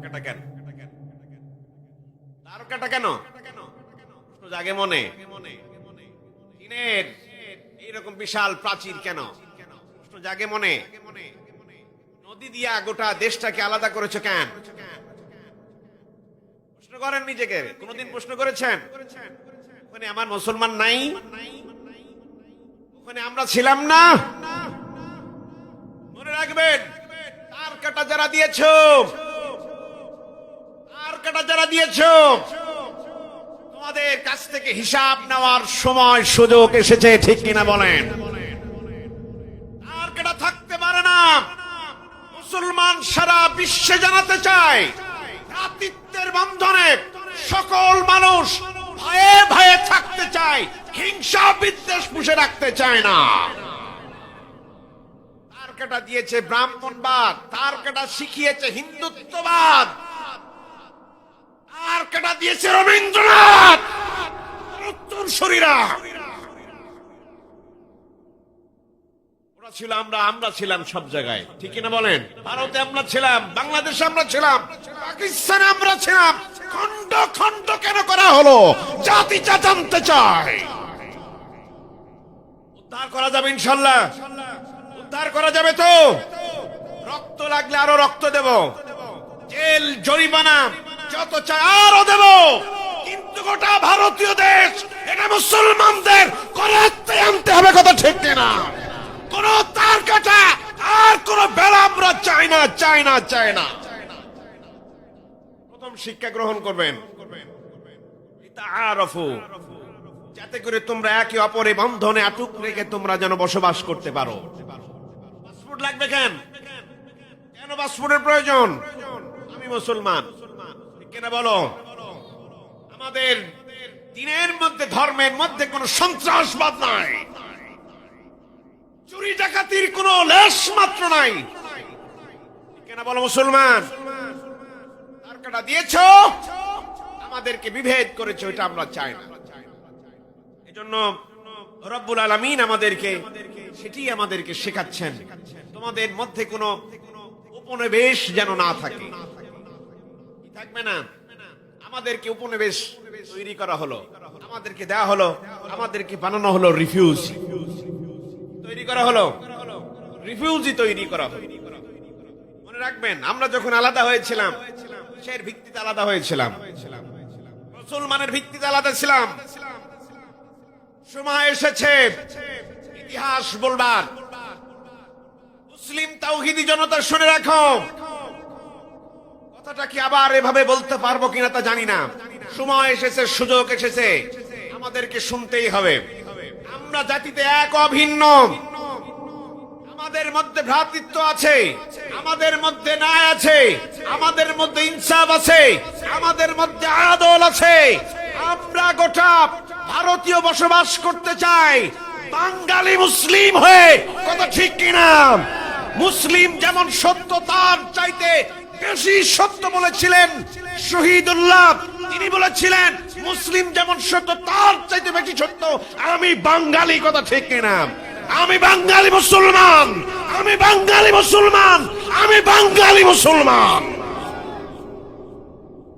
তারকাটা কেন? তারকাটা কেন প্রশ্ন জাগে মনে। চীনের এইরকম বিশাল প্রাচীর কেন প্রশ্ন জাগে মনে। নদী দিয়া গোটা দেশটাকে আলাদা করেছে কেন? প্রশ্ন করেন নিজেকে, কোনদিন প্রশ্ন করেছেন ওখানে আমার মুসলমান নাই? ওখানে আমরা ছিলাম না? মনে রাখবেন, তারকাটা যারা দিয়েছো, তারকাটা যারা দিয়েছো, তোমাদের কাছ থেকে হিসাব নেওয়ার সময় সুযোগ এসেছে, ঠিক কিনা বলেন? তারকাটা থাকতে পারে না। মুসলমান সারা বিশ্বে জানাতে চায়, ভ্রাতৃত্বের বন্ধনে সকল মানুষ ভয়ে ভয়ে থাকতে চায়, হিংসা বিদ্বেষ পুষে রাখতে চায় না। তারকাটা দিয়েছে ব্রাহ্মণবাদ, তারকাটা শিখিয়েছে হিন্দুত্ববাদ, তারকাটা দিয়েছে রবীন্দ্রনাথ, উত্তরসূরিরা। ওরা ছিল, আমরা ছিলাম সব জায়গায়, ঠিক কিনা বলেন? ভারতে আমরা ছিলাম, বাংলাদেশে আমরা ছিলাম, পাকিস্তানে আমরা ছিলাম। খন্ড খন্ড কেন করা হলো? জাতিটা জানতে চায়। উদ্ধার করা যাবে ইনশাল্লাহ, উদ্ধার করা যাবে তো। রক্ত লাগলে আরো রক্ত দেব, জেল জরিমানা যত চাই আরো দেব, কিন্তু গোটা ভারতীয় দেশ এটা মুসলমানদের করাতে আনতে হবে, কথা ঠিক না? কোন তার কাটা আর কোন বেলা আমরা চাই না, চাই না, চাই না। প্রথম শিক্ষা গ্রহণ করবেন, তাআরাফু, যাতে করে তোমরা একে অপরের বন্ধনে আটক রেখে তোমরা যেন বসবাস করতে পারো। পাসপোর্ট লাগবে কেন? কেন পাসপোর্টের প্রয়োজন? আমি মুসলমান, কেন বলো? আমাদের দিনের মধ্যে, ধর্মের মধ্যে কোন সন্ত্রাসবাদ নাই, চুরি ডাকাতির কোন লেশ মাত্র নাই, কেন বলো মুসলমান? তারকাটা দিয়েছো, আমাদেরকে বিভেদ করেছো, এটা আমরা চাই না। এজন্য রব্বুল আলামিন আমাদেরকে আমাদেরকে শেখাচ্ছেন, তোমাদের মধ্যে কোনো উপনিবেশ যেন না থাকে। থাকবে না? আমাদেরকে উপনিবেশ তৈরি করা হলো, আমাদেরকে দেওয়া হলো, আমাদেরকে বানানো হলো রিফিউজি, তৈরি করা হলো রিফিউজি, তৈরি করা হলো। মনে রাখবেন, আমরা যখন আলাদা হয়েছিলাম, কিসের ভিত্তিতে আলাদা হয়েছিলাম? মুসলমানের ভিত্তিতে আলাদা ছিলাম। সময় এসেছে ইতিহাস বলবার। মুসলিম তাওহীদি জনতা শুনে রাখো, কথাটা কি আবার এভাবে বলতে পারবো কিনা তা জানি না। সময় এসেছে, সুযোগ এসেছে, আমাদেরকে শুনতেই হবে। আমরা জাতিতে এক অভিন্ন, আমাদের মধ্যে ভ্রাতৃত্ব আছে, আমাদের মধ্যে ন্যায় আছে, আমাদের মধ্যে ইনসাফ আছে, আমাদের মধ্যে আদল আছে। আমরা গোটা ভারতীয় বসবাস করতে চাই বাঙালি মুসলিম হয়ে, কথা ঠিক কিনা? মুসলিম যেমন সত্য, তার চাইতে বেশি সত্য বলেছিলেন শহীদুল্লাহ। তিনি বলেছিলেন মুসলিম যেমন সত্য, তার চাইতে বেশি সত্য আমি বাঙালি, কথা ঠিক কিনা? আমি বাঙালি মুসলমান, আমি বাঙালি মুসলমান, আমি বাঙালি মুসলমান।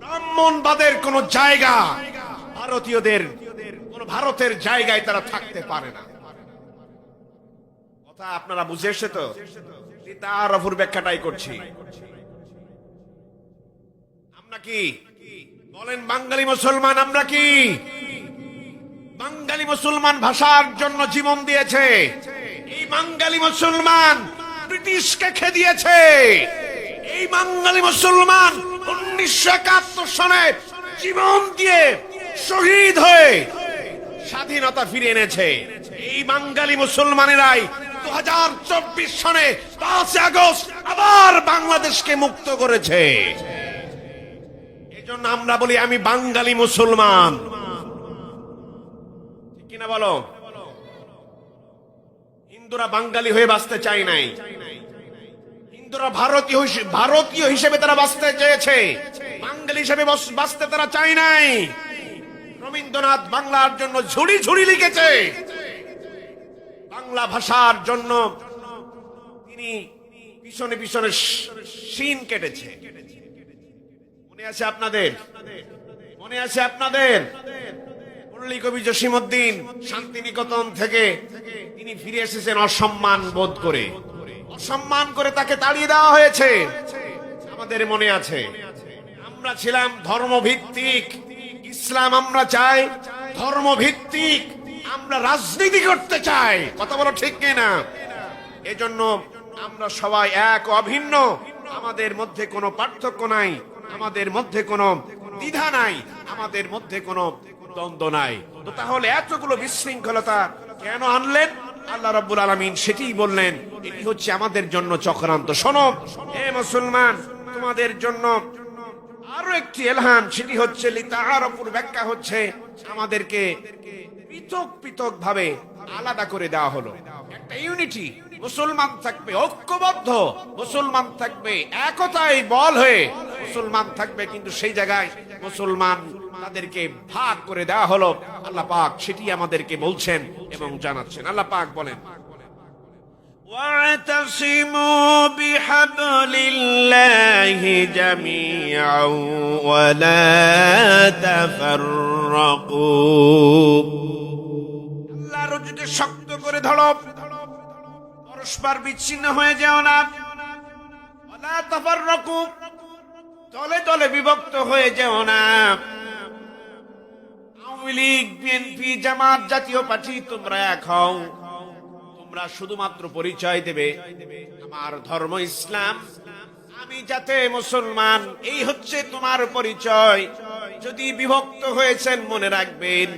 ব্রাহ্মণবাদের কোন জায়গা ভারতীয়দের, কোন ভারতের জায়গায় তারা থাকতে পারে না। কথা আপনারা বুঝে এসে তো তার অপর ব্যাখ্যাটাই করছি। আমরা কি বলেন বাঙালি মুসলমান? আমরা কি বাঙালি মুসলমান ভাষার জন্য জীবন দিয়েছে? এই বাঙালি মুসলমান ব্রিটিশকে খেদিয়েছে। এই বাঙালি মুসলমান 1971 সনে জীবন দিয়ে শহীদ হয়ে স্বাধীনতা ফিরে এনেছে। এই বাঙালি মুসলমানেরাই 2024 সনে 5 আগস্ট আবার বাংলাদেশকে মুক্ত করেছে। এই জন্য আমরা বলি আমি বাঙালি মুসলমান, ঠিক কিনা বলো? হিন্দুরা বাঙালি হয়ে বাঁচতে চায় নাই, হিন্দুরা ভারতীয় হিসেবে তারা বাঁচতে চেয়েছে, বাঙালি হিসেবে বাঁচতে তারা চায় নাই। রবীন্দ্রনাথ বাংলার জন্য ঝুড়ি ঝুড়ি লিখেছে, বাংলা ভাষার জন্য তিনি পিছনে পিছনে শিন কেটেছে। মনে আছে আপনাদের? মনে আছে আপনাদের? পল্লী কবি জসিমউদ্দিন শান্তিনিকেতন থেকে তিনি ফিরে এসেছেন অসম্মান বোধ করে, অসম্মান করে তাকে তাড়িয়ে দেওয়া হয়েছে। আমাদের মনে আছে। আমরা ছিলাম ধর্মভিত্তিক ইসলাম, আমরা চাই ধর্মভিত্তিক, আমরা রাজনীতি করতে চাই। কথা বলো ঠিক কিনা? এজন্য আমরা সবাই এক অভিন্ন, আমাদের মধ্যে কোনো পার্থক্য নাই, আমাদের মধ্যে কোনো দ্বিধা নাই, আমাদের মধ্যে কোনো দ্বন্দ্ব নাই। তো তাহলে এতগুলো বিশৃঙ্খলতা কেন আনলেন? আল্লাহ রাব্বুল আলামিন সেটাই বললেন, এটি হচ্ছে আমাদের জন্য চক্রান্ত। শোনো হে মুসলমান, তোমাদের জন্য আরো একটি এলহাম, সেটি হচ্ছে লিতাআরাফুর ব্যাখ্যা হচ্ছে আমাদেরকে পৃথক পৃথক ভাবে আলাদা করে দেওয়া হলো। একটা ইউনিটি, মুসলমান থাকবে ঐক্যবদ্ধ, মুসলমান থাকবে একতায় বল হয়ে, মুসলমান থাকবে, কিন্তু সেই জায়গায় মুসলমান তাদেরকে ভাগ করে দেওয়া হলো। আল্লাহ পাক সেটি আমাদেরকে বলছেন এবং জানাচ্ছেন। আল্লাহ পাক বলেন, واعتصموا بحبل الله جميعا ولا تفرقوا। আল্লাহর রজ্জুকে শক্ত করে ধরো, পরস্পর বিচ্ছিন্ন হয়ে যাও না। ওয়ালা তাফাররাকু, দলে দলে বিভক্ত হয়ে যাও না। আওয়ামী লীগ, বিএনপি, জামাত, জাতীয় পার্টি, তোমরা এক হও। তোমরা শুধুমাত্র পরিচয় দেবে আমার ধর্ম ইসলাম, আমি যাতে মুসলমান, এই হচ্ছে তোমার পরিচয়। যদি বিভক্ত হয়েছেন মনে রাখবেন,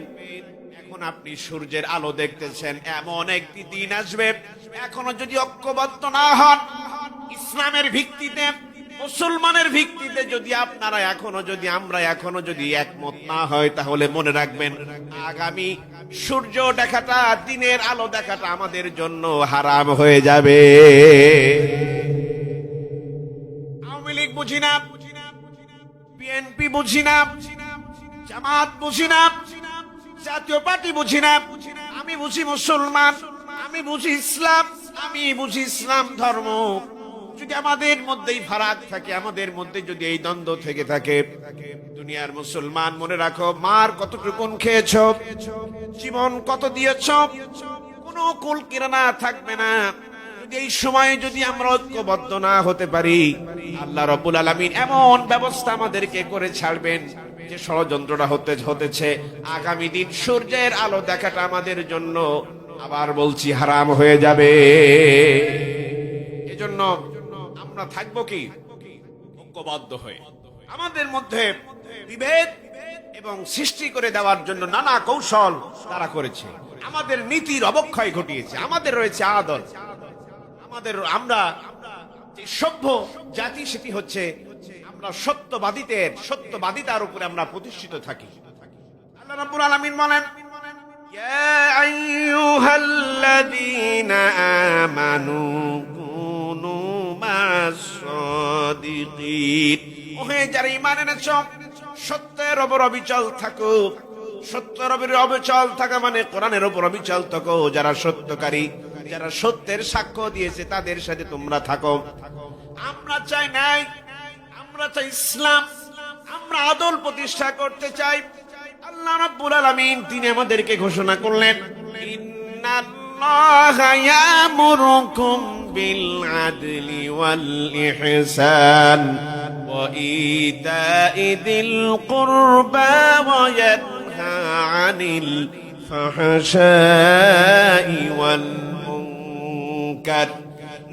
এখন আপনি সূর্যের আলো দেখতেছেন, এমন একটি দিন আসবে এখনো যদি ঐক্যবদ্ধ না হন, ইসলামের ভিত্তিতে, মুসলমানের ভিত্তিতে যদি আপনারা এখনো যদি আমরা এখনো যদি একমত না হয়, তাহলে মনে রাখবেন আগামী সূর্য দেখাটা, দিনের আলো দেখাটা আমাদের জন্য হারাম হয়ে যাবে। আওয়ামী লীগ বুঝি না, বিএনপি বুঝি না, জামাত বুঝি না, জাতীয় পার্টি বুঝি না, আমি বুঝি মুসলমান, আমি বুঝি ইসলাম, আমি বুঝি ইসলাম ধর্ম। যদি আমাদের মধ্যেই ফারাক থাকে, আমাদের মধ্যে যদি এই দ্বন্দ্ব থেকে থাকে, দুনিয়ার মুসলমান মনে রাখো, মার কতটুকুন খেয়েছ, জীবন কত দিয়েছ, কোনো কুল কিরানা থাকবে না। যদি এই সময়ে যদি আমরা ঐক্যবদ্ধ না হতে পারি, আল্লাহ রাব্বুল আলামিন এমন ব্যবস্থা আমাদেরকে করে ছাড়বেন যে ষড়যন্ত্রটা হতেছে আগামী দিন সূর্যের আলো দেখাটা আমাদের জন্য, আবার বলছি, হারাম হয়ে যাবে। এজন্য আমরা থাকবো কি ঐক্যবদ্ধ হয়ে। আমাদের মধ্যে বিভেদ এবং সৃষ্টি করে দেওয়ার জন্য নানা কৌশল তারা করেছে, আমাদের নীতির অবক্ষয় ঘটিয়েছে। আমাদের রয়েছে আদল, আমরা যে সভ্য জাতি, সেটি হচ্ছে আমরা সত্যবাদিতার উপরে আমরা প্রতিষ্ঠিত থাকি। আল্লাহ রাব্বুল আলামিন বলেন, ইয়া আইয়ুহাল্লাযীনা আমানু কুনু মা'আস-সাদিকিন। ওহে যারা ঈমান এনেছ, সত্যের উপর অবিচল থাকো। সত্যের উপর অবিচল থাকা মানে কোরআনের উপর অবিচল থাকো। যারা সত্যকারী, যারা সত্যের সাক্ষ্য দিয়েছে, তাদের সাথে তোমরা থাকো। আমরা চাই নাই, আমরা চাই ইসলাম, আমরা আদল প্রতিষ্ঠা করতে চাই। আল্লাহ রাব্বুল আলামিন তিনি আমাদেরকে ঘোষণা করলেন, ইন্নাল্লাহা ইয়ামুরুকুম বিল আদলি ওয়াল ইহসান ওয়া ইতাই যিল কুরবা ওয়া ইয়ানহা আনিল ফাহশাই ওয়াল মুনকার।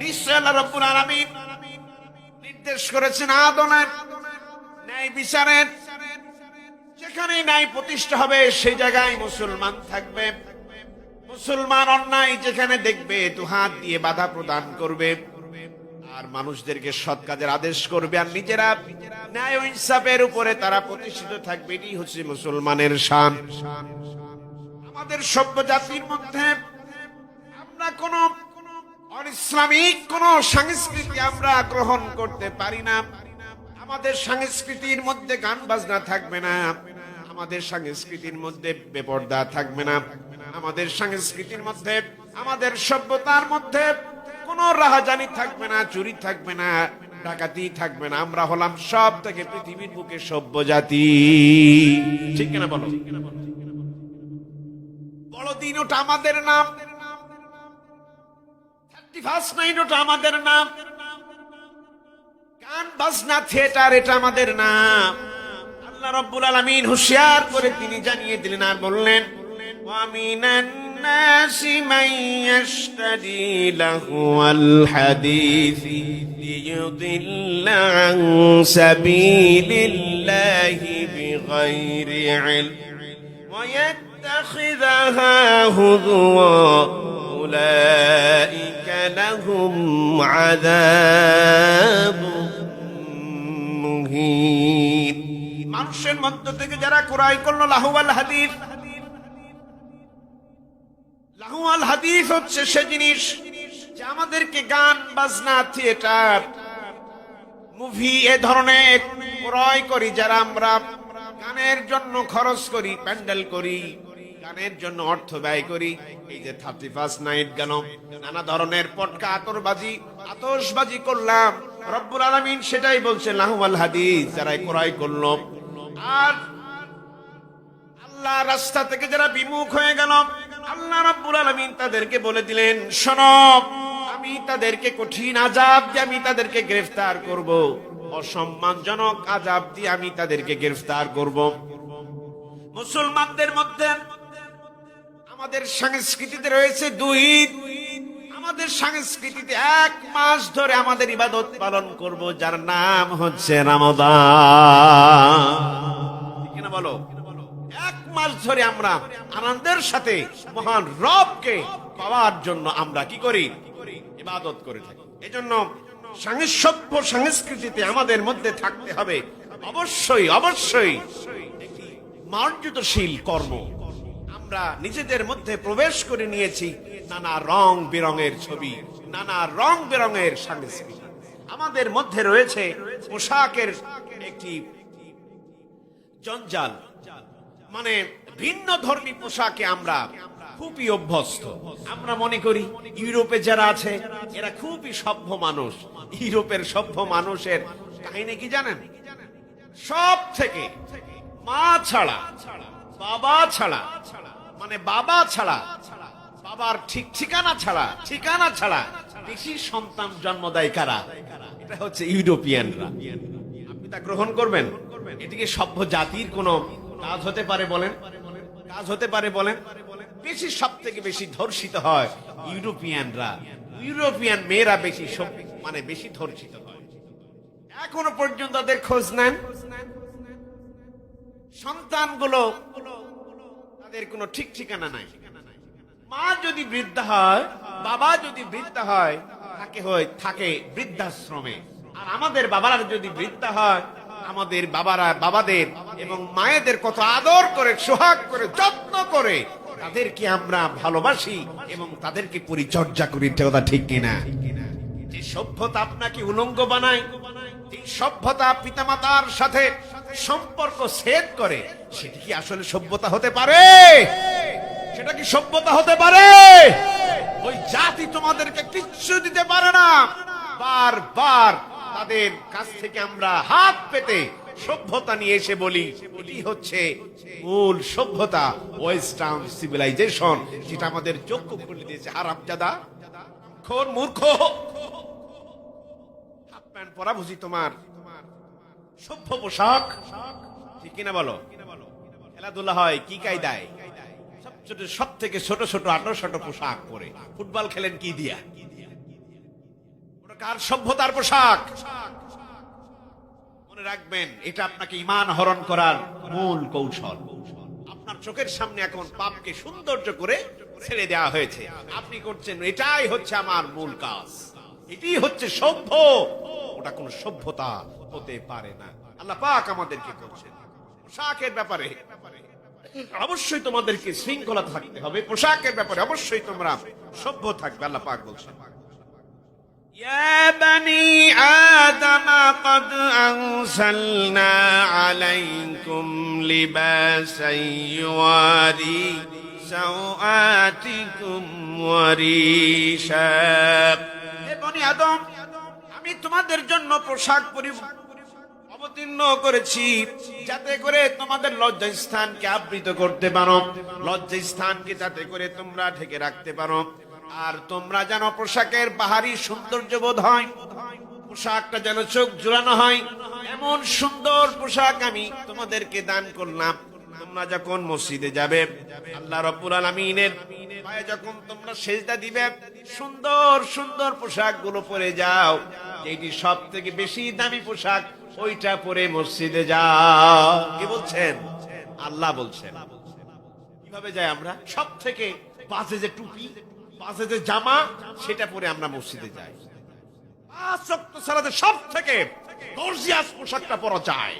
নিশ্চয় আল্লাহ রাব্বুল আলামিন নির্দেশ করেছেন আদলের, ন্যায় বিচারের। যেখানে ন্যায় প্রতিষ্ঠা হবে সেই জায়গায় মুসলমান থাকবে। মুসলমান অন্যায় যেখানে দেখবে দুহাত দিয়ে বাধা প্রদান করবে, আর মানুষদেরকে সৎ কাজের আদেশ করবে, আর নিজেরা ন্যায় ও ইনসাফের উপরে তারা প্রতিষ্ঠিত থাকবে। এটাই হচ্ছে মুসলমানের শান। আমাদের সভ্য জাতির মধ্যে আমরা কোন অনিসলামিক কোন সংস্কৃতি আমরা গ্রহণ করতে পারি না। আমাদের সংস্কৃতির মধ্যে গান বাজনা থাকবে না, আমাদের সংস্কৃতির মধ্যে বেপরদা থাকবে না, আমাদের সংস্কৃতির মধ্যে, আমাদের সভ্যতার মধ্যে কোন রাহাজানি থাকবে না, চুরি থাকবে না, ডাকাতি থাকবে না। আমরা হলাম সব থেকে পৃথিবীর বুকে সভ্য জাতি, ঠিক কিনা বলো? বড়দিন ওটা আমাদের নাম, 31st নাইট ওটা আমাদের নাম, গান বাজনা থিয়েটার এটা আমাদের নাম। আল্লাহ রাব্বুল আলামিন হুঁশিয়ার করে তিনি জানিয়ে দিলেন আর বললেন, ওয়া মিনান নাসি মান ইয়াশতারি লাহুল হাদিসি লিয়ুদিল্লা আন সাবিলিল্লাহি বিগাইরি ইলম ওয়া ইয়াত্তাখিযাহা হুযুওয়া উলাইকা লাহুম আযাবুন মুহিন। মানুষের মধ্য থেকে যারা ক্রয় করলো লাহুয়াল হাদিস, লাহুয়াল হাদিস হচ্ছে সে জিনিস যে আমাদেরকে গান বাজনা থিয়েটার মুভি এ ধরনের ক্রয় করি, যারা আমরা গানের জন্য খরচ করি, প্যান্ডেল করি, গানের জন্য অর্থ ব্যয় করি। এই যে 31st নাইট গেল, নানা ধরনের পটকা আতশবাজি করলাম, রব্বুল আলামিন সেটাই বলছেন লাহুয়াল হাদিস, যারা ক্রয় করলো। আর আল্লাহ রাস্তা থেকে যারা বিমুখ হয়ে গেল, আল্লাহ রাব্বুল আলামিন তাদেরকে বলে দিলেন, শোনো, আমি তাদেরকে কঠিন আযাব দিয়ে আমি তাদেরকে গ্রেফতার করব, অসম্মানজনক আযাব দিয়ে আমি তাদেরকে গ্রেফতার করব। মুসলমানদের মধ্যে আমাদের সংস্কৃতিতে রয়েছে দুই ঈদ। আমাদের সংস্কৃতিতে 1 মাস ধরে আমাদের ইবাদত পালন করব, যার নাম হচ্ছে রমাদান, ঠিক কিনা বলো? 1 মাস ধরে আমরা আনন্দের সাথে মহান রবকে পাওয়ার জন্য আমরা কি করি? ইবাদত করে থাকি। এজন্য সভ্য সংস্কৃতিতে আমাদের মধ্যে থাকতে হবে অবশ্যই অবশ্যই একটি মার্জিতশীল কর্ম। আমরা নিজেদের মধ্যে প্রবেশ করে নিয়েছি নানা রং বেরঙের ছবি, নানা রং বেরঙের সংস্কৃতি। আমাদের মধ্যে রয়েছে পোশাকের একটি জঞ্জাল, মানে ভিন্ন ধর্মী পোশাকে আমরা খুবই অভ্যস্ত। আমরা মনে করি ইউরোপে যারা আছে এরা খুবই সভ্য মানুষ। ইউরোপের সভ্য মানুষের কাহিনী কি জানেন? সব থেকে মা ছাড়া, বাবা ছাড়া, মানে বাবা ছাড়া, বাবার ঠিকানা ছাড়া বেশি সন্তান জন্ম দেয় কারা? এটা হচ্ছে ইউরোপিয়ানরা। আপনি তা গ্রহণ করবেন? এটিকে সভ্য জাতির কোন কাজ হতে পারে বলেন? কাজ হতে পারে বলেন? বেশি, সব থেকে বেশি ধর্ষিত হয় ইউরোপিয়ানরা। ইউরোপিয়ান মেয়েরা বেশি মানে বেশি ধর্ষিত হয়। এখনো পর্যন্ত তাদের খোঁজ নেন, সন্তানগুলো তাদের কোনো ঠিক ঠিকানা নাই। মা যদি বৃদ্ধা হয়, বাবা যদি বৃদ্ধা হয়, থাকে বৃদ্ধাশ্রমে। আর আমাদের বাবারা যদি বৃদ্ধা হয়, আমাদের বাবাদের এবং মায়েদের কত আদর করে, সোহাগ করে, যত্ন করে তাদেরকে আমরা ভালোবাসি এবং তাদেরকে পরিচর্যা করি, কথা ঠিক কিনা? যে সভ্যতা আপনাকে উলঙ্গ বানায়, যে সভ্যতা পিতামাতার সাথে সম্পর্ক ছেদ করে, সেটা কি আসলে সভ্যতা হতে পারে? সেটা কি সভ্যতা হতে পারে? ওই জাতি তোমাদেরকে কিচ্ছু দিতে পারে না। বারবার তাদের কাছ থেকে আমরা হাত পেতে সভ্যতা নিয়ে এসে বলি এটি হচ্ছে মূল সভ্যতা, ওয়েস্টার্ন সিভিলাইজেশন, যেটা আমাদের চক্ষু খুলে দিয়েছে। হারামজাদা, খোর মূর্খ, হাফ প্যান্ট পরা বুঝি তোমার সভ্য পোশাক, ঠিক কিনা বলো? খেলাধুলা হয় কি কায়দায়? সব থেকে ছোট ছোট 18 পোশাক পরে ফুটবল খেলেন কি দিয়া? কার সভ্যতার পোশাক? মনে রাখবেন, এটা আপনাকে ঈমান হরণ করার মূল কৌশল। আপনার চোখের সামনে এখন পাপকে সৌন্দর্য করে ছেড়ে দেওয়া হয়েছে, আপনি করছেন এটাই হচ্ছে আমার মূল কাজ, এটাই হচ্ছে সভ্য। ওটা কোন সভ্যতা হতে পারে না। আল্লাহ পাক আমাদেরকে করছেন পোশাকের ব্যাপারে অবশ্যই তোমাদেরকে শৃঙ্খলা থাকতে হবে, পোশাকের ব্যাপারে অবশ্যই তোমরা সভ্য থাকবে। আল্লাহ পাক বলছেন, ইয়া বনি আদম قد أنزلنا عليكم لباسا يواري سوآتكم وريشا। হে বনি আদম, আমি তোমাদের জন্য পোশাক অবতীর্ণ করেছি যাতে করে তোমাদের লজ্জাস্থানকে আবৃত করতে পারো, লজ্জাস্থানকে যাতে করে তোমরা ঢেকে রাখতে পারো। আর তোমরা যেন পোশাকের বাহারি সৌন্দর্য বোধ হয়, পোশাকটা যেন চোখ জুড়ানো হয়, এমন সুন্দর পোশাক আমি তোমাদেরকে দান করলাম। তোমরা যখন মসজিদে যাবে, আল্লাহ রাব্বুল আলামিনের পায়ে যখন তোমরা সেজদা দিবে, সুন্দর সুন্দর পোশাক গুলো পরে যাও। যেটি সব থেকে বেশি দামি পোশাক, ওইটা পরে মসজিদে যাও। কি বলছেন? আল্লাহ বলছেন। কিভাবে যাই আমরা? সব থেকে বাজে যে টুপি, বাজে যে জামা, সেটা পরে আমরা মসজিদে যাই। পাঁচ ওয়াক্ত সালাতে সব থেকে গর্জিয়াস পোশাকটা পরা যায়।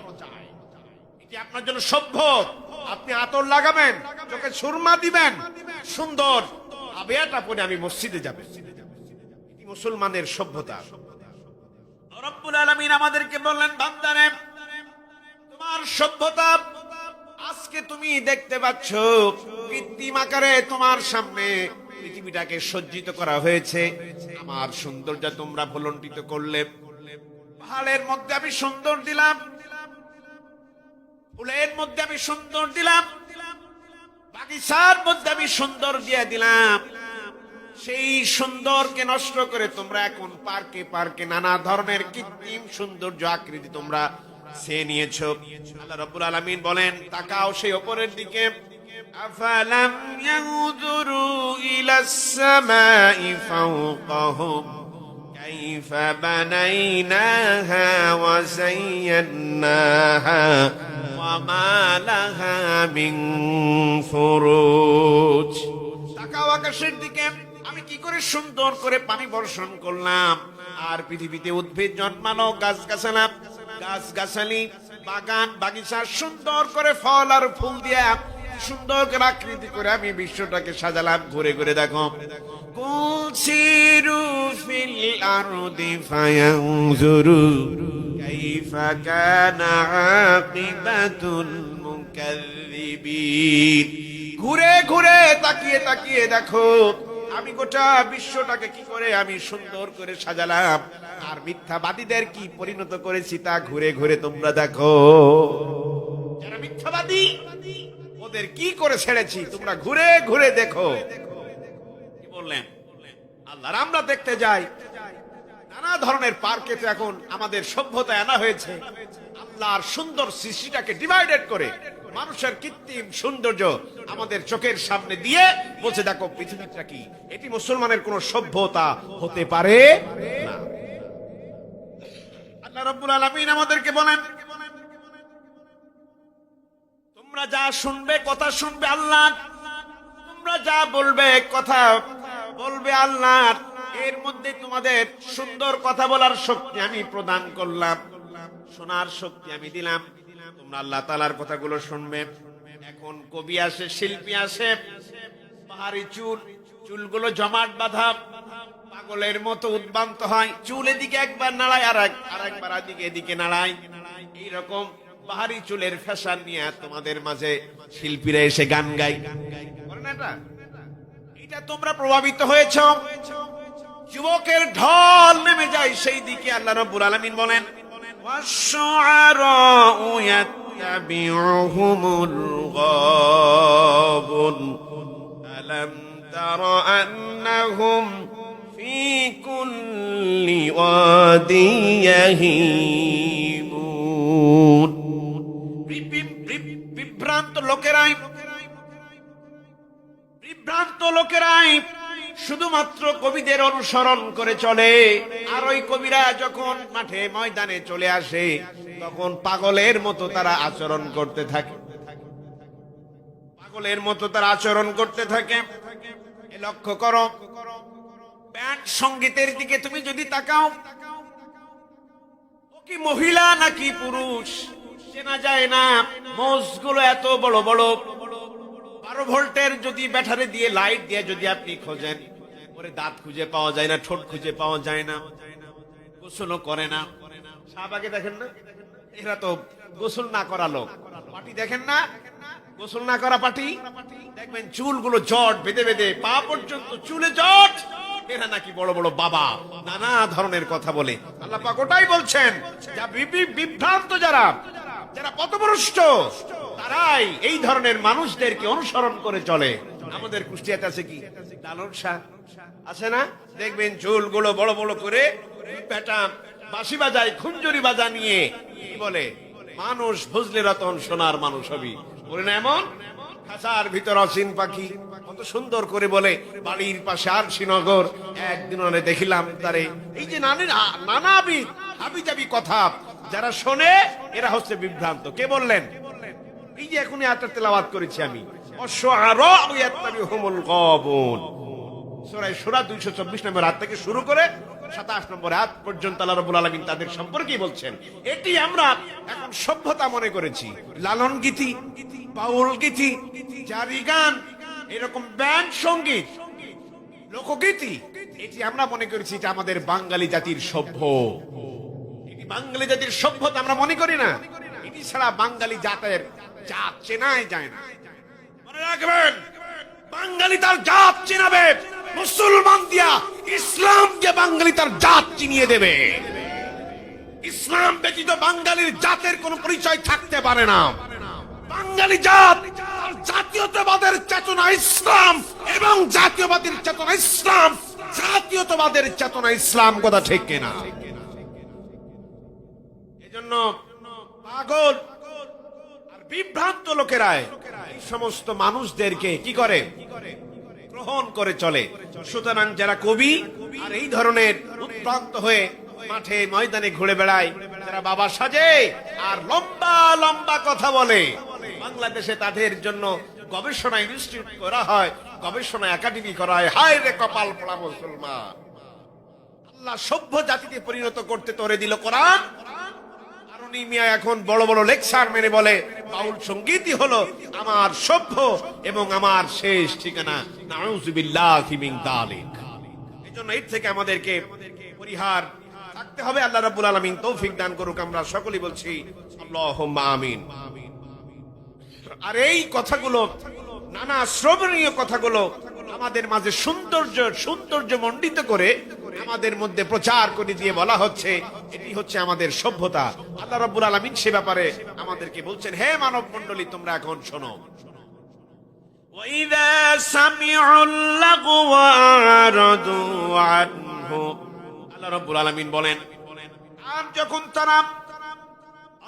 এটি আপনার জন্য সভ্য। আপনি আতর লাগাবেন, চোখে সুরমা দিবেন, সুন্দর আবেয়াটা পরে আমি মসজিদে যাবেন। এটি মুসলমানের সভ্যতা। রব্বুল আলামিন আমাদেরকে বললেন, বান্দারে, তোমার সভ্যতা আজকে তুমি দেখতে পাচ্ছ, কৃত্রিম আকারে তোমার সামনে পৃথিবীটাকে সজ্জিত করা হয়েছে। আমার সৌন্দর্য তোমরা ভুলণ্ঠিত করলে। পাহাড়ের মধ্যে আমি সুন্দর দিলাম, ফুলের মধ্যে আমি সুন্দর দিলাম, বাগিচার মধ্যে আমি সুন্দর দিয়ে দিলাম। সেই সুন্দরকে নষ্ট করে তোমরা এখন পার্কে পার্কে নানা ধরনের কৃত্রিম সৌন্দর্য আকৃতি তোমরা সে নিয়েছো। আল্লাহ রাব্বুল আলামিন বলেন, তাকাও সেই উপরের দিকে। আফালাম ইয়ানজুরু ইলাস সামাই ফাওকাহুম কাইফা বানাইনাহা ওয়া যায়্যানাহা ওয়া মা লাহা মিন ফুরুজ। তাকাও আকাশের দিকে, আমি কি করে সুন্দর করে পানি বর্ষণ করলাম। আর পৃথিবীতে উদ্ভিদ জন্মানো, গাছ-গাছালি, বাগান বাগিচা সুন্দর করে ফল আর ফুল দিয়ে সুন্দর করে আকৃতি করে আমি বিশ্বটাকে সাজালাম। ঘুরে ঘুরে দেখো। কুল সিরু ফিল আরদি ফায়ানজুরু কাইফা কানা আকিবাতুল মুকাজ্জিবিন। ঘুরে ঘুরে তাকিয়ে তাকিয়ে দেখো আমি গোটা বিশ্বটাকে কি করে আমি সুন্দর করে সাজালাম, আর মিথ্যাবাদীদের কি পরিণত করেছি তা ঘুরে ঘুরে তোমরা দেখো। যারা মিথ্যাবাদী, ওদের কি করে ছেড়েছি তোমরা ঘুরে ঘুরে দেখো। কি বললেন আল্লাহ? আমরা দেখতে যাই নানা ধরনের পার্কে তো এখন আমাদের সভ্যতা আনা হয়েছে। আল্লাহর সুন্দর সৃষ্টিটাকে ডিভাইডেড করে মানুষের কৃত্রিম সৌন্দর্য আমাদের চোখের সামনে দিয়ে বলছে, দেখো পৃথিবীটা কি। এটি মুসলমানের কোন সভ্যতা হতে পারে না। আল্লাহ রাব্বুল আলামিন আমাদেরকে বলেন, তোমরা যা শুনবে, কথা শুনবে আল্লাহ, তোমরা যা বলবে, কথা বলবে আল্লাহ। এর মধ্যে তোমাদের সুন্দর কথা বলার শক্তি আমি প্রদান করলাম, শোনার শক্তি আমি দিলাম। তোমরা আল্লাহ তাআলার কথাগুলো শুনবে। এখন কবি আসে, শিল্পী আসে, পাহাড়ি চুলগুলো জমাট বাঁধা, পাগলের মতো উদ্ভ্রান্ত হয়। চুল এদিকে একবার নাড়ায়, আর একবার এদিকে নাড়ায়। এইরকম পাহাড়ি চুলের ফ্যাশন নিয়ে তোমাদের মাঝে শিল্পীরা এসে গান গায়। এটা তোমরা প্রভাবিত হয়েছ। যুবকের ঢল নেমে যায় সেই দিকে। আল্লাহ রাব্বুল আলামিন বলেন, والشعراء يتبعهم الغاوون ألم تر أنهم في كل واد يهيمون। বিভ্রান্ত লোকেরাই শুধুমাত্র কবিদের অনুসরণ করে চলে। আর ওই কবিরা যখন মাঠে ময়দানে চলে আসে, তখন পাগলের মতো তারা আচরণ করতে থাকে, পাগলের মতো তারা আচরণ করতে থাকে। লক্ষ্য করো, ব্যান্ড সঙ্গীতের দিকে তুমি যদি তাকাও, ও কি মহিলা নাকি পুরুষ চেনা যায় না। মোষগুলো এত বড় বড়, 12 ভোল্টের যদি ব্যাটারি দিয়ে লাইট দিয়ে যদি আপনি খোঁজেন, ওরে দাঁত খুঁজে পাওয়া যায় না, ঠোঁট খুঁজে পাওয়া যায় না, গোসলও করে না। শাহবাগে দেখেন না, এরা তো গোসল না করা লোক। পাটি দেখেন না, গোসল না করা পাটি। দেখবেন চুলগুলো জট বেঁধে বেঁধে পা পর্যন্ত চুলে জট, এরা নাকি বড় বড় বাবা, নানা ধরনের কথা বলে। আল্লাহ পাক ওটাই বলছেন, যা বিভ্রান্ত যারা যারা পথভ্রষ্ট, তারাই এই ধরনের মানুষদেরকে অনুসরণ করে চলে। আমাদের কুষ্টিয়াতে আছে কি লালন শাহ আছে না, দেখবেন চুলগুলো বড় বড় করে বেটা বাঁশি বাজায়, খুঞ্জুরি বাজা নিয়ে কি বলে, মানুষ বুঝলে রতন সোনার মানুষ হবি বলে না, এমন খাঁচার ভিতর অচিন পাখি কত সুন্দর করে বলে, বাড়ির পাশে আর শ্রীনগর। একদিন দেখিলাম তারে এই যে নানাবিধ হাবিজাবি কথা যারা শোনে, এরা হচ্ছে বিভ্রান্ত। কে বললেন? এই যে এখনই আয়াতটা তেলাওয়াত করেছি আমি, অশ্বআরা ইয়াত্তাবিহুমুল গাবুন, সূরা সূরা 224 নম্বর আয়াত থেকে শুরু করে 27 নম্বর আয়াত পর্যন্ত আল্লাহ রাব্বুল আলামিন তাদের সম্পর্কেই বলছেন। এটি আমরা এখন সভ্যতা মনে করেছি। লালন গীতি, বাউল গীতি, জারি গান, এরকম ব্যান্ড সঙ্গীত, লোকগীতি, এটি আমরা মনে করেছি এটা আমাদের বাঙালি জাতির সভ্য। এটি বাঙালি জাতির সভ্যতা আমরা মনে করি না। এটি ছাড়া বাঙালি জাতের জাত চেনাই যায় না। মনে রাখবেন, বাঙালি তার জাত চিনাবে মুসলমান দিয়া, ইসলামকে বাঙালি তার জাত চিনিয়ে দেবে। ইসলাম ব্যতীত বাঙালির জাতের কোন পরিচয় থাকতে পারে না। বাঙালি জাত জাতীয়তাবাদের চেতনা ইসলাম, এবং জাতীয়বাদের চেতনা ইসলাম, জাতীয়তাবাদের চেতনা ইসলাম, কথা ঠিক কিনা? এজন্য পাগল আর বিভ্রান্ত লোকেরা এই সমস্ত মানুষদেরকে কি করে? গ্রহণ করে চলে। সুতরাং যারা কবি আর এই ধরনের উৎপ্রান্ত হয়ে মাঠে ময়দানে ঘুরে বেড়ায়, যারা বাবা সাজে আর লম্বা লম্বা কথা বলে, বাংলাদেশে তাদের জন্য গবেষণা ইনস্টিটিউট করা হয়, গবেষণা একাডেমি করা হয়। হায় রে কপাল পোড়া মুসলমান! আল্লাহ সভ্য জাতিতে পরিণত করতে তোরে দিল কোরআন, আর উনি মিয়া এখন বড় বড় লেকচার মেনে বলে বাউল সঙ্গীতই হলো আমার সভ্য এবং আমার শেষ ঠিকানা। নাউযুবিল্লাহি মিন যালিক। এজন্য এর থেকে আমাদেরকে পরিহার থাকতে হবে। আল্লাহ রাব্বুল আলামিন তৌফিক দান করুক। আমরা সকলেই বলছি আল্লাহুম্মা আমিন। আর এই কথাগুলো, নানা শ্রবণীয় কথাগুলো আমাদের মাঝে সৌন্দর্য মণ্ডিত করে আমাদের মধ্যে প্রচার করে দিয়ে বলা হচ্ছে এটি হচ্ছে আমাদের সভ্যতা। আল্লাহ রাব্বুল আলামিন সে ব্যাপারে আমাদেরকে বলছেন, হে মানব মণ্ডলী, তোমরা এখন শোনো। ওয়াইযা সামিউল লাগওয়া আরাদু আনহু, আল্লাহ রাব্বুল আলামিন বলেন, আর যখন তারা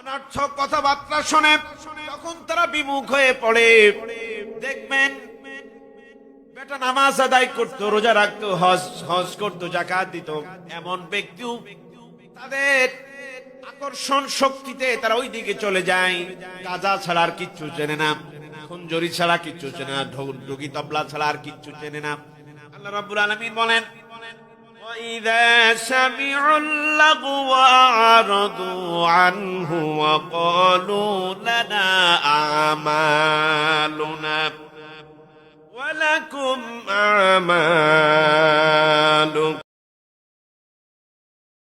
অনর্থক কথাবার্তা শোনে, তখন তারা বিমুখ হয়ে পড়ে। দেখবেন বেটা নামাজ আদায় করতো, রোজা রাখতো, হজ করতো, যাকাত দিত, এমন ব্যক্তিও তাদের আকর্ষণ শক্তিতে তারা ওই দিকে চলে যায়। গাঁজা ছাড়া আর কিচ্ছু চেনে না, খুঞ্জরি ছাড়া কিচ্ছু চেনে না, ঢোলকি তবলা ছাড়া আর কিচ্ছু চেনে না। আল্লাহ রাব্বুল আলামিন বলেন, وَإِذَا سَمِعُوا اللَّغْوَ أَعْرَضُوا عَنْهُ وَقَالُوا لَنَا أَعْمَالُنَا وَلَكُمْ أَعْمَالُكُمْ